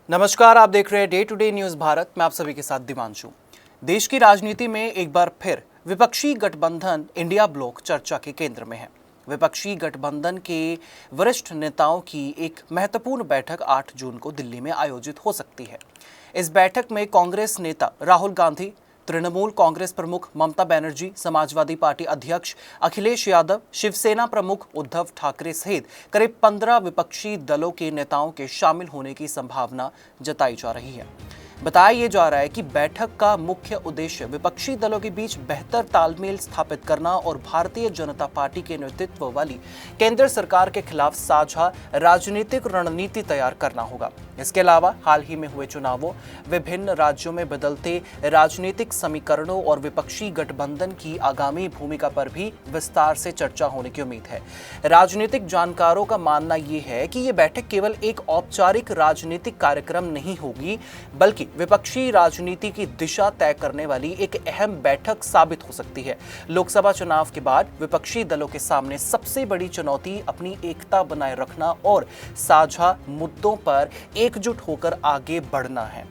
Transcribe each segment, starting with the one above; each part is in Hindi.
नमस्कार, आप देख रहे हैं day to day news Bharat. मैं आप सभी के साथ दिवांशु। देश की राजनीति में एक बार फिर विपक्षी गठबंधन इंडिया ब्लॉक चर्चा के केंद्र में है। विपक्षी गठबंधन के वरिष्ठ नेताओं की एक महत्वपूर्ण बैठक 8 जून को दिल्ली में आयोजित हो सकती है। इस बैठक में कांग्रेस नेता राहुल गांधी, तृणमूल कांग्रेस प्रमुख ममता बनर्जी, समाजवादी पार्टी अध्यक्ष अखिलेश यादव, शिवसेना प्रमुख उद्धव ठाकरे सहित करीब 15 विपक्षी दलों के नेताओं के शामिल होने की संभावना जताई जा रही है। बताया ये जा रहा है कि बैठक का मुख्य उद्देश्य विपक्षी दलों के बीच बेहतर तालमेल स्थापित करना और भारतीय जनता पार्टी के नेतृत्व वाली केंद्र सरकार के खिलाफ साझा राजनीतिक रणनीति तैयार करना होगा। इसके अलावा हाल ही में हुए चुनावों, विभिन्न राज्यों में बदलते राजनीतिक समीकरणों और विपक्षी गठबंधन की आगामी भूमिका पर भी विस्तार से चर्चा होने की उम्मीद है। राजनीतिक जानकारों का मानना यह है कि यह बैठक केवल एक औपचारिक राजनीतिक कार्यक्रम नहीं होगी, बल्कि विपक्षी राजनीति की दिशा तय करने वाली एक अहम बैठक साबित हो सकती है। लोकसभा चुनाव के बाद विपक्षी दलों के सामने सबसे बड़ी चुनौती अपनी एकता बनाए रखना और साझा मुद्दों पर एकजुट होकर आगे बढ़ना है।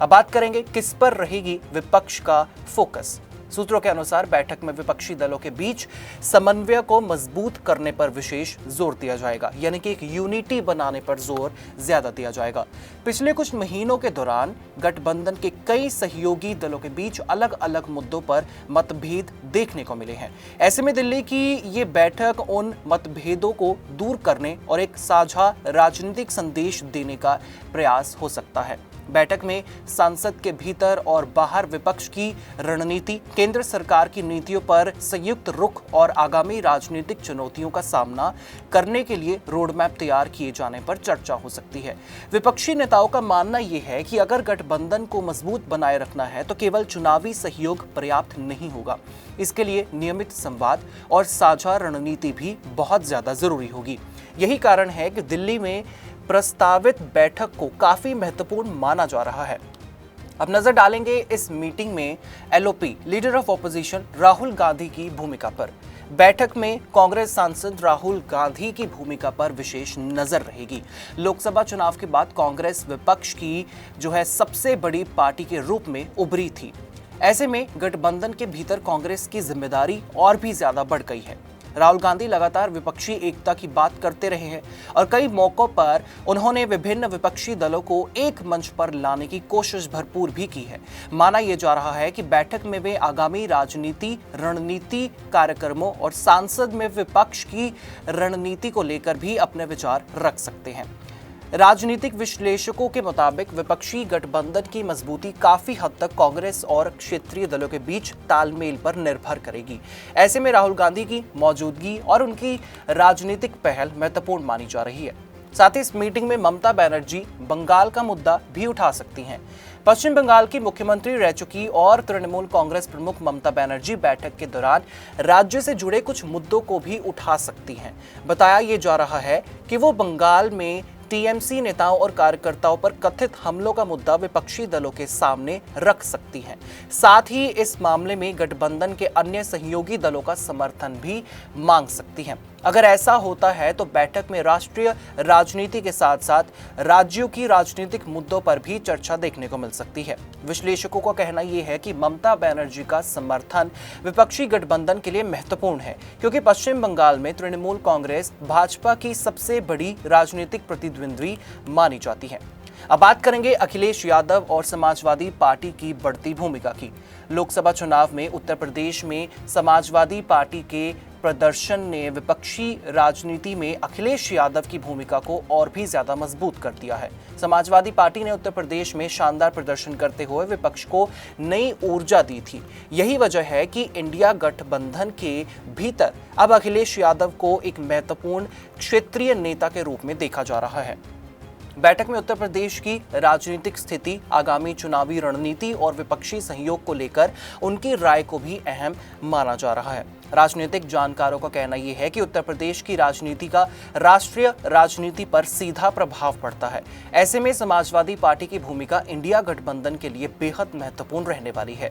अब बात करेंगे किस पर रहेगी विपक्ष का फोकस। सूत्रों के अनुसार बैठक में विपक्षी दलों के बीच समन्वय को मजबूत करने पर विशेष जोर दिया जाएगा, यानी कि एक यूनिटी बनाने पर जोर ज्यादा दिया जाएगा। पिछले कुछ महीनों के दौरान गठबंधन के कई सहयोगी दलों के बीच अलग अलग मुद्दों पर मतभेद देखने को मिले हैं। ऐसे में दिल्ली की ये बैठक उन मतभेदों को दूर करने और एक साझा राजनीतिक संदेश देने का प्रयास हो सकता है। बैठक में संसद के भीतर और बाहर विपक्ष की रणनीति, केंद्र सरकार की नीतियों पर संयुक्त रुख और आगामी राजनीतिक चुनौतियों का सामना करने के लिए रोड मैप तैयार किए जाने पर चर्चा हो सकती है। विपक्षी नेताओं का मानना यह है कि अगर गठबंधन को मजबूत बनाए रखना है तो केवल चुनावी सहयोग पर्याप्त नहीं होगा। इसके लिए नियमित संवाद और साझा रणनीति भी बहुत ज्यादा जरूरी होगी। यही कारण है कि दिल्ली में प्रस्तावित बैठक को काफी महत्वपूर्ण माना जा रहा है। अब नजर डालेंगे इस मीटिंग में LOP leader of opposition Rahul Gandhi की भूमिका पर। बैठक में कांग्रेस सांसद राहुल गांधी की भूमिका पर विशेष नजर रहेगी। लोकसभा चुनाव के बाद कांग्रेस विपक्ष की सबसे बड़ी पार्टी के रूप में उभरी थी। ऐसे में गठबंधन के भीतर कांग्रेस की जिम्मेदारी और भी ज्यादा बढ़ गई है। राहुल गांधी लगातार विपक्षी एकता की बात करते रहे हैं और कई मौकों पर उन्होंने विभिन्न विपक्षी दलों को एक मंच पर लाने की कोशिश भरपूर भी की है। माना यह जा रहा है कि बैठक में वे आगामी राजनीति रणनीति कार्यक्रमों और सांसद में विपक्ष की रणनीति को लेकर भी अपने विचार रख सकते हैं। राजनीतिक विश्लेषकों के मुताबिक विपक्षी गठबंधन की मजबूती काफी हद तक कांग्रेस और क्षेत्रीय दलों के बीच तालमेल पर निर्भर करेगी। ऐसे में राहुल गांधी की मौजूदगी और उनकी राजनीतिक पहल महत्वपूर्ण मानी जा रही है। साथ ही इस मीटिंग में ममता बनर्जी बंगाल का मुद्दा भी उठा सकती हैं। पश्चिम बंगाल की मुख्यमंत्री रह चुकी और तृणमूल कांग्रेस प्रमुख ममता बनर्जी बैठक के दौरान राज्य से जुड़े कुछ मुद्दों को भी उठा सकती हैं। बताया ये जा रहा है कि वो बंगाल में टीएमसी नेताओं और कार्यकर्ताओं पर कथित हमलों का मुद्दा विपक्षी दलों के सामने रख सकती हैं। साथ ही इस मामले में गठबंधन के अन्य सहयोगी दलों का समर्थन भी मांग सकती हैं। अगर ऐसा होता है तो बैठक में राष्ट्रीय राजनीति के साथ साथ राज्यों की राजनीतिक मुद्दों पर भी चर्चा देखने को मिल सकती है। विश्लेषकों का कहना यह है कि ममता बनर्जी का समर्थन विपक्षी गठबंधन के लिए महत्वपूर्ण है, क्योंकि पश्चिम बंगाल में तृणमूल कांग्रेस भाजपा की सबसे बड़ी राजनीतिक प्रतिद्वंद्वी मानी जाती है। अब बात करेंगे अखिलेश यादव और समाजवादी पार्टी की बढ़ती भूमिका की। लोकसभा चुनाव में उत्तर प्रदेश में समाजवादी पार्टी के प्रदर्शन ने विपक्षी राजनीति में अखिलेश यादव की भूमिका को और भी ज्यादा मजबूत कर दिया है। समाजवादी पार्टी ने उत्तर प्रदेश में शानदार प्रदर्शन करते हुए विपक्ष को नई ऊर्जा दी थी। यही वजह है कि इंडिया गठबंधन के भीतर अब अखिलेश यादव को एक महत्वपूर्ण क्षेत्रीय नेता के रूप में देखा जा रहा है। बैठक में उत्तर प्रदेश की राजनीतिक स्थिति, आगामी चुनावी रणनीति और विपक्षी सहयोग को लेकर उनकी राय को भी अहम माना जा रहा है। राजनीतिक जानकारों का कहना यह है कि उत्तर प्रदेश की राजनीति का राष्ट्रीय राजनीति पर सीधा प्रभाव पड़ता है। ऐसे में समाजवादी पार्टी की भूमिका इंडिया गठबंधन के लिए बेहद महत्वपूर्ण रहने वाली है।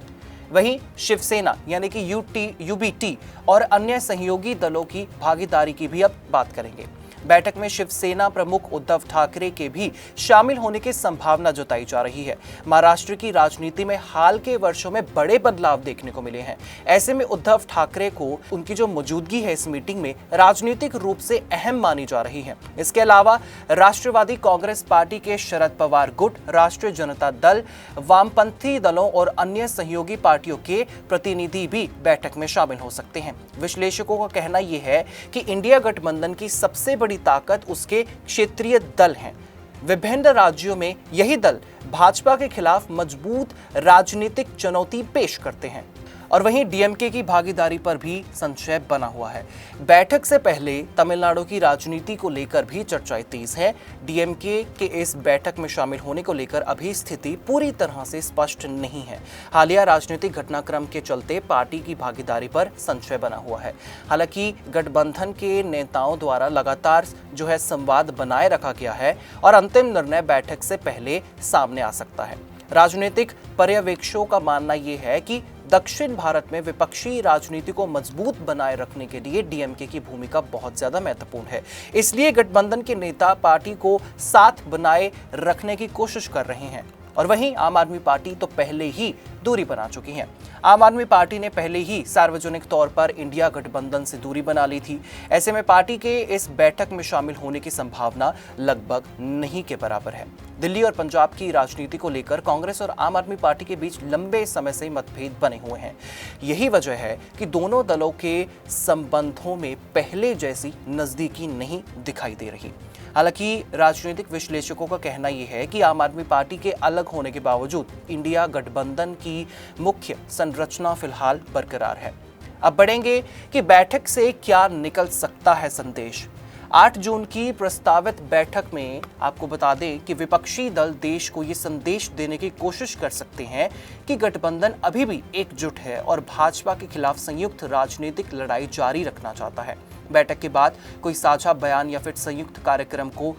वहीं शिवसेना यानी कि यूबीटी और अन्य सहयोगी दलों की भागीदारी की भी अब बात करेंगे। बैठक में शिवसेना प्रमुख उद्धव ठाकरे के भी शामिल होने की संभावना जताई जा रही है। महाराष्ट्र की राजनीति में हाल के वर्षों में बड़े बदलाव देखने को मिले हैं। ऐसे में उद्धव ठाकरे को उनकी जो मौजूदगी है इस मीटिंग में राजनीतिक रूप से अहम मानी जा रही है। इसके अलावा राष्ट्रवादी कांग्रेस पार्टी के शरद पवार गुट, राष्ट्रीय जनता दल, वामपंथी दलों और अन्य सहयोगी पार्टियों के प्रतिनिधि भी बैठक में शामिल हो सकते हैं। विश्लेषकों का कहना यह है कि इंडिया गठबंधन की सबसे बड़ी ताकत उसके क्षेत्रीय दल हैं। विभिन्न राज्यों में यही दल भाजपा के खिलाफ मजबूत राजनीतिक चुनौती पेश करते हैं और वहीं डीएमके की भागीदारी पर भी संशय बना हुआ है। बैठक से पहले तमिलनाडु की राजनीति को लेकर भी चर्चाएं तेज है। डीएमके के इस बैठक में शामिल होने को लेकर अभी स्थिति पूरी तरह से स्पष्ट नहीं है। हालिया राजनीतिक घटनाक्रम के चलते पार्टी की भागीदारी पर संशय बना हुआ है। हालांकि गठबंधन के नेताओं द्वारा लगातार जो है संवाद बनाए रखा गया है और अंतिम निर्णय बैठक से पहले सामने आ सकता है। राजनीतिक पर्यवेक्षकों का मानना यह है कि दक्षिण भारत में विपक्षी राजनीति को मजबूत बनाए रखने के लिए डीएमके की भूमिका बहुत ज्यादा महत्वपूर्ण है। इसलिए गठबंधन के नेता पार्टी को साथ बनाए रखने की कोशिश कर रहे हैं और वहीं आम आदमी पार्टी तो पहले ही दूरी बना चुकी है। आम आदमी पार्टी ने पहले ही सार्वजनिक तौर पर इंडिया गठबंधन से दूरी बना ली थी। ऐसे में पार्टी के इस बैठक में शामिल होने की संभावना लगभग नहीं के बराबर है। दिल्ली और पंजाब की राजनीति को लेकर कांग्रेस और आम आदमी पार्टी के बीच लंबे समय से मतभेद बने हुए हैं। यही वजह है कि दोनों दलों के संबंधों में पहले जैसी नजदीकी नहीं दिखाई दे रही। हालांकि राजनीतिक विश्लेषकों का कहना यह है कि आम आदमी पार्टी के अलग होने के बावजूद इंडिया गठबंधन की मुख्य संरचना फिलहाल बरकरार है। अब बढ़ेंगे कि बैठक से क्या निकल सकता है संदेश। 8 जून की प्रस्तावित बैठक में आपको बता दें कि विपक्षी दल देश को ये संदेश देने की कोशिश कर सकते हैं कि गठबंधन अभी भी एकजुट है और भाजपा के खिलाफ संयुक्त राजनीतिक लड़ाई जारी रखना चाहता है। बैठक के बाद कोई साझा बयान या फिर संयुक्त कार्यक्रम को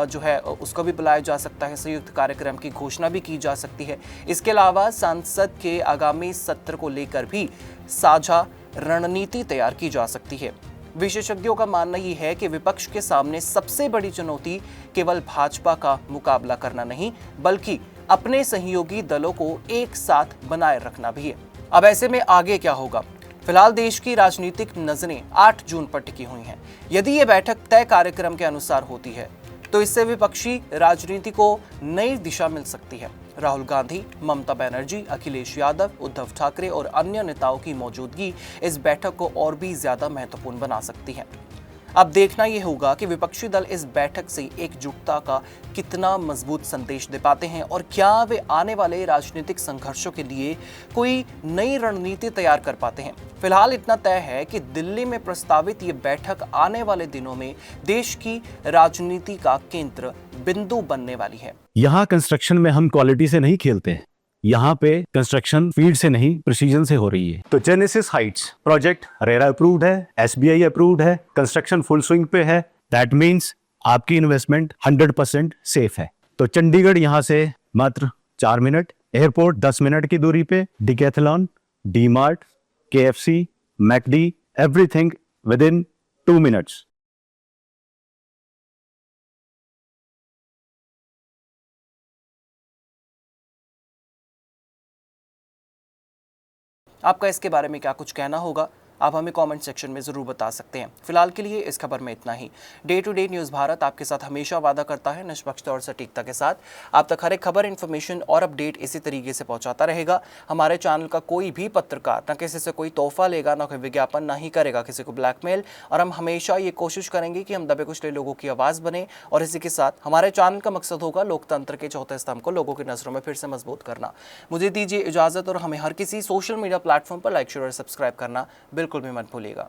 जो है उसको भी बुलाया जा सकता है। संयुक्त कार्यक्रम की घोषणा भी की जा सकती है। इसके अलावा संसद के आगामी सत्र को लेकर भी साझा रणनीति तैयार की जा सकती है। विशेषज्ञों का मानना यह है कि विपक्ष के सामने सबसे बड़ी चुनौती केवल भाजपा का मुकाबला करना नहीं बल्कि अपने सहयोगी दलों को एक साथ बनाए रखना भी है। अब ऐसे में आगे क्या होगा? फिलहाल देश की राजनीतिक नजरें 8 जून पर टिकी हुई हैं। यदि ये बैठक तय कार्यक्रम के अनुसार होती है तो इससे विपक्षी राजनीति को नई दिशा मिल सकती है। राहुल गांधी, ममता बनर्जी, अखिलेश यादव, उद्धव ठाकरे और अन्य नेताओं की मौजूदगी इस बैठक को और भी ज्यादा महत्वपूर्ण बना सकती है। अब देखना यह होगा कि विपक्षी दल इस बैठक से एकजुटता का कितना मजबूत संदेश दे पाते हैं और क्या वे आने वाले राजनीतिक संघर्षों के लिए कोई नई रणनीति तैयार कर पाते हैं। फिलहाल इतना तय है कि दिल्ली में प्रस्तावित ये बैठक आने वाले दिनों में देश की राजनीति का केंद्र बिंदु बनने वाली है। यहाँ कंस्ट्रक्शन में हम क्वालिटी से नहीं खेलते हैं। यहाँ पे कंस्ट्रक्शन फील्ड से नहीं प्रिसीजन से हो रही है। तो genesis Heights project RERA approved है, एसबीआई अप्रूव्ड है, कंस्ट्रक्शन फुल स्विंग पे है। दैट मीन्स आपकी इन्वेस्टमेंट 100% सेफ है। तो चंडीगढ़ यहाँ से मात्र 4 मिनट, एयरपोर्ट 10 मिनट की दूरी पे, decathlon, D mart, KFC, McD, everything with in 2 minutes. आपका इसके बारे में क्या कुछ कहना होगा? आप हमें कमेंट सेक्शन में ज़रूर बता सकते हैं। फिलहाल के लिए इस खबर में इतना ही। Day to day news Bharat आपके साथ हमेशा वादा करता है निष्पक्षता और सटीकता के साथ आप तक हर एक खबर, इन्फॉर्मेशन और अपडेट इसी तरीके से पहुंचाता रहेगा। हमारे चैनल का कोई भी पत्रकार न किसी से कोई तोहफा लेगा, ना कोई विज्ञापन, ना ही करेगा किसी को ब्लैकमेल। और हम हमेशा ये कोशिश करेंगे कि हम दबे कुचले लोगों की आवाज़ बने और इसी के साथ हमारे चैनल का मकसद होगा लोकतंत्र के चौथे स्तंभ को लोगों की नज़रों में फिर से मजबूत करना। मुझे दीजिए इजाज़त और हमें हर किसी सोशल मीडिया प्लेटफॉर्म पर लाइक, शेयर और सब्सक्राइब करना बिल्कुल भी मत भूलिएगा।